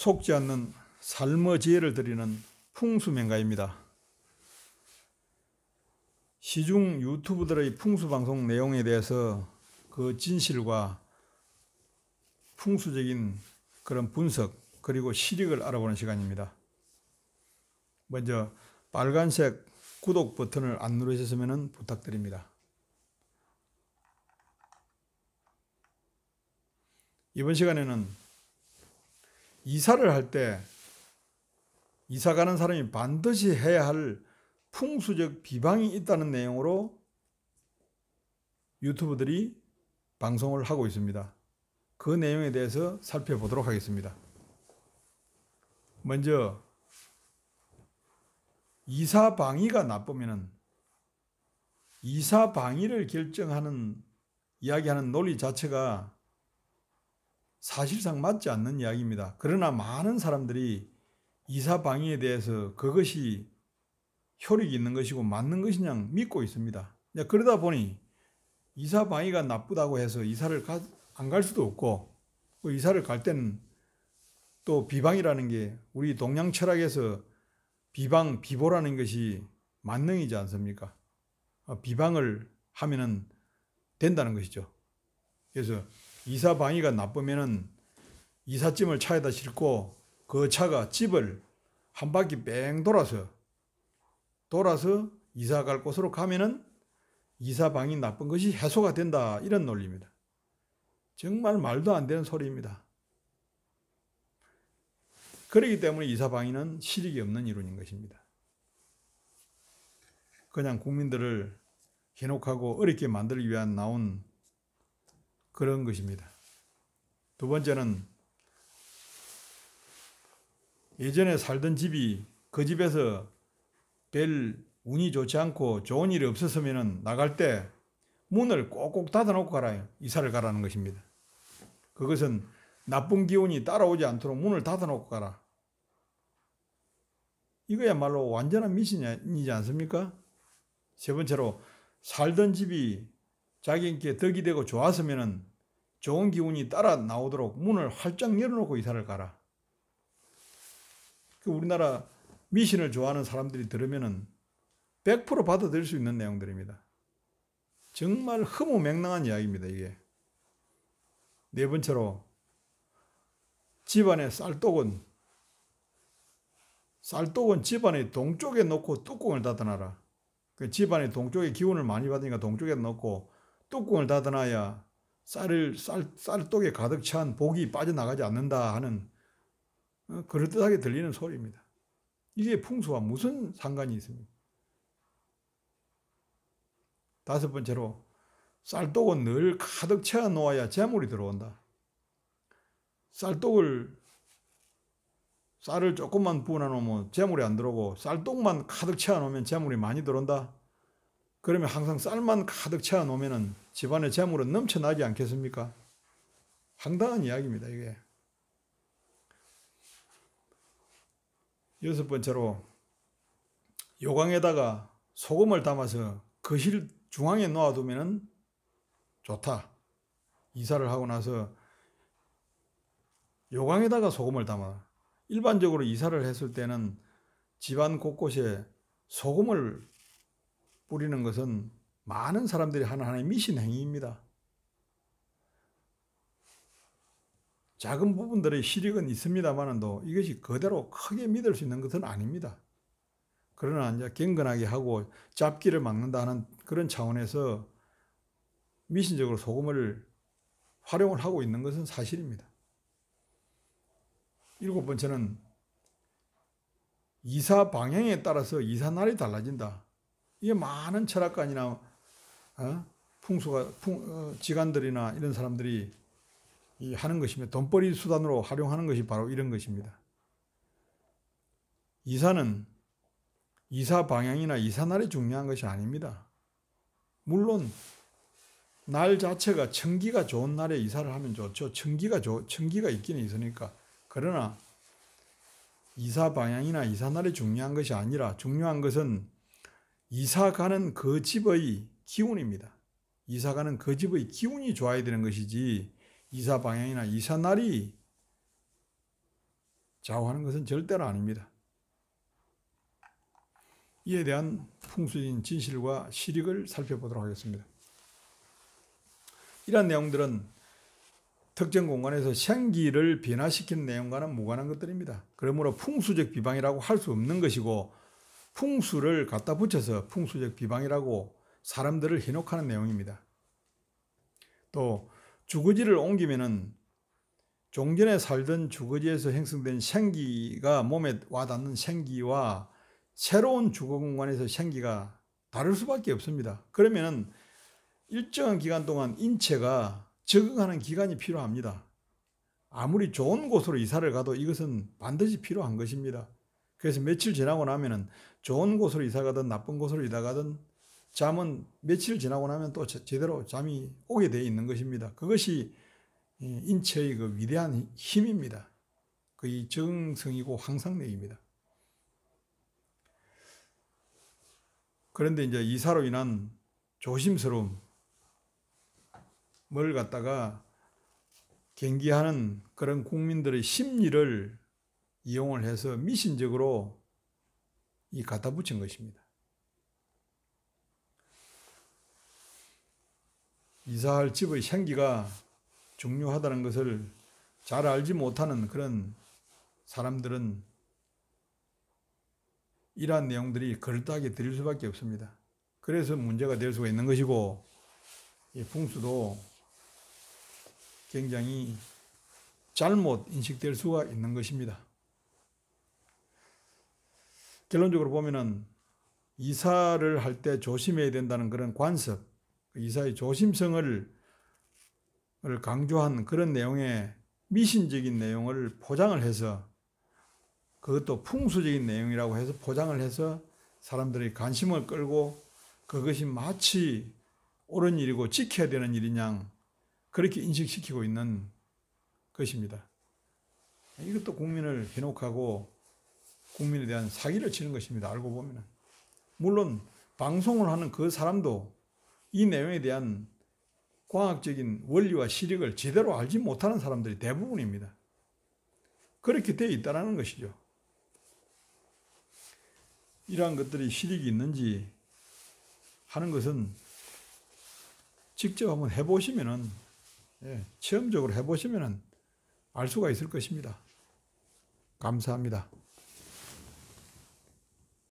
속지 않는 삶의 지혜를 드리는 풍수명가입니다. 시중 유튜브들의 풍수방송 내용에 대해서 그 진실과 풍수적인 그런 분석 그리고 실익을 알아보는 시간입니다. 먼저 빨간색 구독 버튼을 안 누르셨으면 부탁드립니다. 이번 시간에는 이사를 할 때 이사 가는 사람이 반드시 해야 할 풍수적 비방이 있다는 내용으로 유튜브들이 방송을 하고 있습니다. 그 내용에 대해서 살펴보도록 하겠습니다. 먼저 이사 방위가 나쁘면은 이사 방위를 결정하는 이야기하는 논리 자체가 사실상 맞지 않는 이야기입니다. 그러나 많은 사람들이 이사 방위에 대해서 그것이 효력이 있는 것이고 맞는 것이냐 믿고 있습니다. 그러다 보니 이사 방위가 나쁘다고 해서 이사를 안 갈 수도 없고, 이사를 갈 때는 또 비방이라는 게 우리 동양 철학에서 비방, 비보라는 것이 만능이지 않습니까? 비방을 하면은 된다는 것이죠. 그래서 이사 방위가 나쁘면은 이삿짐을 차에다 싣고 그 차가 집을 한 바퀴 뺑 돌아서 이사 갈 곳으로 가면은 이사 방위 나쁜 것이 해소가 된다, 이런 논리입니다. 정말 말도 안 되는 소리입니다. 그렇기 때문에 이사 방위는 실익이 없는 이론인 것입니다. 그냥 국민들을 현혹하고 어렵게 만들기 위한 나온 그런 것입니다. 두 번째는 예전에 살던 집이 그 집에서 별 운이 좋지 않고 좋은 일이 없었으면 나갈 때 문을 꼭꼭 닫아놓고 가라, 이사를 가라는 것입니다. 그것은 나쁜 기운이 따라오지 않도록 문을 닫아놓고 가라. 이거야말로 완전한 미신이지 않습니까? 세 번째로 살던 집이 자기에게 덕이 되고 좋았으면 좋은 기운이 따라 나오도록 문을 활짝 열어놓고 이사를 가라. 우리나라 미신을 좋아하는 사람들이 들으면 100% 받아들일 수 있는 내용들입니다. 정말 허무맹랑한 이야기입니다, 이게. 네 번째로 집안의 쌀떡은 집안의 동쪽에 놓고 뚜껑을 닫아놔라. 그 집안의 동쪽에 기운을 많이 받으니까 동쪽에 놓고 뚜껑을 닫아놔야 쌀떡에 가득 찬 복이 빠져나가지 않는다 하는 그럴듯하게 들리는 소리입니다. 이게 풍수와 무슨 상관이 있습니까? 다섯 번째로 쌀떡은 늘 가득 채워 놓아야 재물이 들어온다. 쌀을 조금만 부어놔 놓으면 재물이 안 들어오고 쌀떡만 가득 채워 놓으면 재물이 많이 들어온다. 그러면 항상 쌀만 가득 채워 놓으면 집안의 재물은 넘쳐나지 않겠습니까? 황당한 이야기입니다, 이게. 여섯 번째로 요강에다가 소금을 담아서 거실 중앙에 놓아두면 좋다. 이사를 하고 나서 요강에다가 소금을 담아. 일반적으로 이사를 했을 때는 집안 곳곳에 소금을 뿌리는 것은 많은 사람들이 하는 하나의 미신 행위입니다. 작은 부분들의 실익은 있습니다만도 이것이 그대로 크게 믿을 수 있는 것은 아닙니다. 그러나 이제 경건하게 하고 잡기를 막는다 하는 그런 차원에서 미신적으로 소금을 활용을 하고 있는 것은 사실입니다. 일곱 번째는 이사 방향에 따라서 이사 날이 달라진다. 이게 많은 철학가이나 지간들이나 이런 사람들이 하는 것이며 돈벌이 수단으로 활용하는 것이 바로 이런 것입니다. 이사는 이사 방향이나 이사 날이 중요한 것이 아닙니다. 물론 날 자체가 천기가 좋은 날에 이사를 하면 좋죠. 천기가 있기는 있으니까. 그러나 이사 방향이나 이사 날이 중요한 것이 아니라 중요한 것은 이사 가는 그 집의 기운입니다. 이사 가는 그 집의 기운이 좋아야 되는 것이지 이사 방향이나 이사 날이 좌우하는 것은 절대로 아닙니다. 이에 대한 풍수적인 진실과 실익을 살펴보도록 하겠습니다. 이러한 내용들은 특정 공간에서 생기를 변화시키는 내용과는 무관한 것들입니다. 그러므로 풍수적 비방이라고 할 수 없는 것이고, 풍수를 갖다 붙여서 풍수적 비방이라고 사람들을 현혹하는 내용입니다. 또 주거지를 옮기면은 종전에 살던 주거지에서 형성된 생기가 몸에 와닿는 생기와 새로운 주거 공간에서 생기가 다를 수밖에 없습니다. 그러면은 일정한 기간 동안 인체가 적응하는 기간이 필요합니다. 아무리 좋은 곳으로 이사를 가도 이것은 반드시 필요한 것입니다. 그래서 며칠 지나고 나면은 좋은 곳으로 이사 가든 나쁜 곳으로 이사 가든 잠은 며칠 지나고 나면 또 제대로 잠이 오게 되어 있는 것입니다. 그것이 인체의 그 위대한 힘입니다. 그 적응성이고 항상력입니다. 그런데 이제 이사로 인한 조심스러움, 뭘 갖다가 경계하는 그런 국민들의 심리를 이용을 해서 미신적으로 갖다 붙인 것입니다. 이사할 집의 생기가 중요하다는 것을 잘 알지 못하는 그런 사람들은 이러한 내용들이 그럴듯하게 들릴 수밖에 없습니다. 그래서 문제가 될 수가 있는 것이고, 이 풍수도 굉장히 잘못 인식될 수가 있는 것입니다. 결론적으로 보면은 이사를 할 때 조심해야 된다는 그런 관습, 이사의 조심성을 강조한 그런 내용의 미신적인 내용을 포장을 해서, 그것도 풍수적인 내용이라고 해서 포장을 해서 사람들의 관심을 끌고 그것이 마치 옳은 일이고 지켜야 되는 일인 양 그렇게 인식시키고 있는 것입니다. 이것도 국민을 현혹하고 국민에 대한 사기를 치는 것입니다. 알고 보면. 물론 방송을 하는 그 사람도 이 내용에 대한 과학적인 원리와 실익을 제대로 알지 못하는 사람들이 대부분입니다. 그렇게 되어 있다는 것이죠. 이러한 것들이 실익이 있는지 하는 것은 직접 한번 해보시면은, 체험적으로 해보시면은 알 수가 있을 것입니다. 감사합니다.